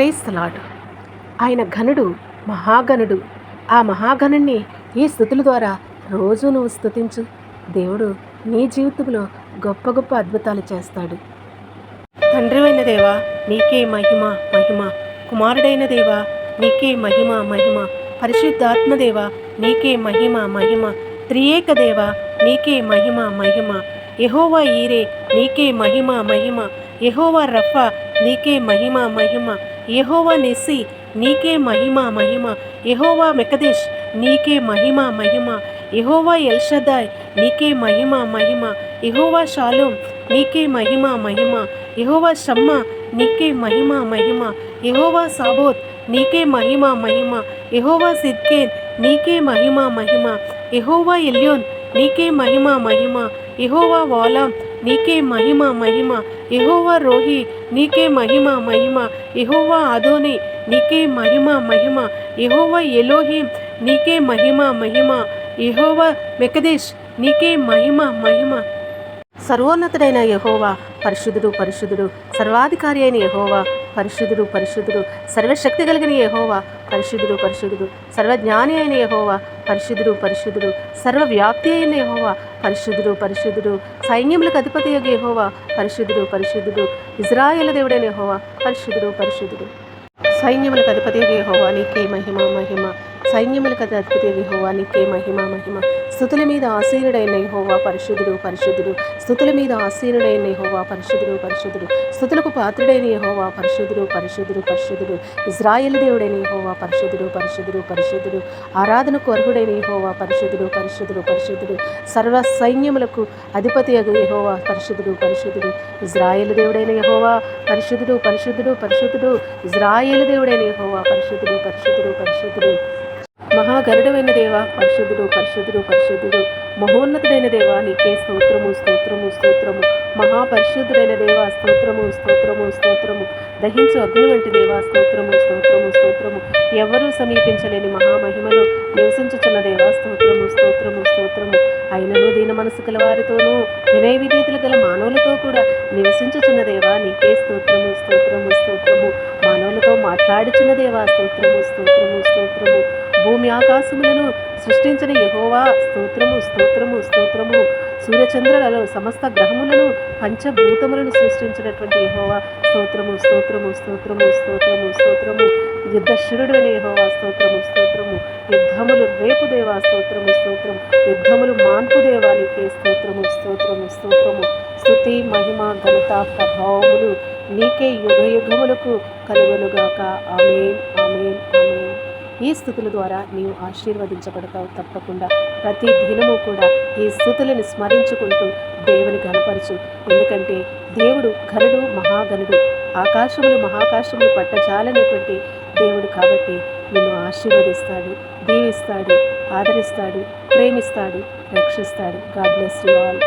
Praise the lord. ఆయన ఘనుడు, మహాగణుడు. ఆ మహాగణుణ్ణి ఈ స్తుతుల ద్వారా రోజు నువ్వు స్తుతించు. దేవుడు నీ జీవితంలో గొప్ప గొప్ప అద్భుతాలు చేస్తాడు. తండ్రివైన దేవా నీకే మహిమ మహిమ. కుమారుడైన దేవా నీకే మహిమ మహిమ. పరిశుద్ధాత్మ దేవా నీకే మహిమ మహిమ. త్రియేక దేవా నీకే మహిమ మహిమ. యెహోవా ఈరే నీకే మహిమ మహిమ. యెహోవా రఫా నీకే మహిమ మహిమ. యెహోవా నిస్సి నీకే మహిమ మహిమ. యెహోవా మెకదేష్ నీకే మహిమ మహిమ. యెహోవా ఎల్షదాయ్ నీకే మహిమ మహిమ. యెహోవా షాలోమ్ నీకే మహిమ మహిమ. యెహోవా షమ్మా నీకే మహిమ మహిమ. యెహోవా సాబోత్ నీకే మహిమ మహిమ. యెహోవా సిద్కేన్ నీకే మహిమ మహిమ. యెహోవా ఎల్యోన్ నీకే మహిమ మహిమ. యెహోవా వాలాం నీకే మహిమ మహిమ. యెహోవా రోహి నీకే మహిమ మహిమ. యెహోవా అదోని నీకే మహిమ మహిమ. యెహోవా ఎలోహిం నీకే మహిమ మహిమ. యెహోవా మెకదేష్ నీకే మహిమ మహిమ. సర్వోన్నతుడైన యెహోవా పరిశుద్ధుడు పరిశుద్ధుడు. సర్వాధికారి అయిన యెహోవా పరిశుద్ధుడు పరిశుద్ధుడు. సర్వశక్తి కలిగిన యెహోవా పరిశుద్ధుడు పరిశుద్ధుడు. సర్వజ్ఞాని అయిన యెహోవా పరిశుద్ధుడు పరిశుద్ధుడు. సర్వవ్యాప్తి అయిన యెహోవా పరిశుద్ధుడు పరిశుద్ధుడు. సైన్యములకు అధిపతి అయిన యెహోవా పరిశుద్ధుడు పరిశుద్ధుడు. ఇజ్రాయేలు దేవుడైన యెహోవా పరిశుద్ధుడు పరిశుద్ధుడు. సైన్యములకు అధిపతి అయిన యెహోవా నీకే మహిమ మహిమ. సైన్యములకు అధిపతి అయిన యెహోవా నీకే మహిమ మహిమ. స్తుతుల మీద ఆసీనుడైన యెహోవా పరిశుద్ధుడు పరిశుద్ధుడు. స్తుతుల మీద ఆసీనుడైన యెహోవా పరిశుద్ధుడు పరిశుద్ధుడు. స్తుతులకు పాత్రుడైన యెహోవా పరిశుద్ధుడు పరిశుద్ధుడు పరిశుద్ధుడు. ఇజ్రాయేలు దేవుడైన యెహోవా పరిశుద్ధుడు పరిశుద్ధుడు పరిశుద్ధుడు. ఆరాధనకు అర్హుడైన యెహోవా పరిశుద్ధుడు పరిశుద్ధుడు పరిశుద్ధుడు. సర్వ సైన్యములకు అధిపతి అగు యెహోవా పరిశుద్ధుడు పరిశుద్ధుడు. ఇజ్రాయేలు దేవుడైన యెహోవా పరిశుద్ధుడు పరిశుద్ధుడు పరిశుద్ధుడు. ఇజ్రాయేలు దేవుడైన యెహోవా పరిశుద్ధుడు పరిశుద్ధుడు పరిశుద్ధుడు. మహాగరుడైన దేవా పరిశుద్ధుడు పరిశుద్ధుడు పరిశుద్ధుడు. మహోన్నతుడైన దేవా నీకే స్తోత్రము స్తోత్రము స్తోత్రము. మహాపరిశుద్ధుడైన దేవా స్తోత్రము స్తోత్రము స్తోత్రము. దహించు అగ్ని వంటి దేవా స్తోత్రము స్తోత్రము స్తోత్రము. ఎవరూ సమీపించలేని మహామహిమలో నివసించుచున్న దేవా స్తోత్రము స్తోత్రము స్తోత్రము. అయినను దీన మనసు గల వారితోనూ వినయ విధేయతలు గల మానవులతో కూడా నివసించుచున్న దేవా నీకే స్తోత్రము స్తోత్రము స్తోత్రము. మానవులతో మాట్లాడుచున్న దేవా స్తోత్రము స్తోత్రము స్తోత్రము. భూమి ఆకాశములను సృష్టించిన యెహోవా స్తోత్రము స్తోత్రము స్తోత్రము. సూర్యచంద్రులలో సమస్త గ్రహములను పంచభూతములను సృష్టించినటువంటి యెహోవా స్తోత్రము స్తోత్రము స్తోత్రము స్తోత్రము స్తోత్రము. యుద్ధశూరుడు అనే యెహోవా స్తోత్రము స్తోత్రము. యుద్ధములు రేపు దేవా స్తోత్రము స్తోత్రము. యుద్ధములు మాన్పు దేవా నీకే స్తోత్రము స్తోత్రము స్తోత్రము. స్తుతి మహిమ ఘనత ప్రభావములు నీకే యుగ యుగములకు కలుగునుగాక. ఆమేన్ ఆమేన్ ఆమేన్. ఈ స్థుతుల ద్వారా నీవు ఆశీర్వదించబడతావు తప్పకుండా. ప్రతి దినము కూడా ఈ స్థుతులను స్మరించుకుంటూ దేవుని ఘనపరచు. ఎందుకంటే దేవుడు ఘనుడు మహాగణుడు. ఆకాశములు మహాకాశములు పట్టజాలనేటువంటి దేవుడు కాబట్టి నిన్ను ఆశీర్వదిస్తాడు, దీవిస్తాడు, ఆదరిస్తాడు, ప్రేమిస్తాడు, రక్షిస్తాడు. God bless you all.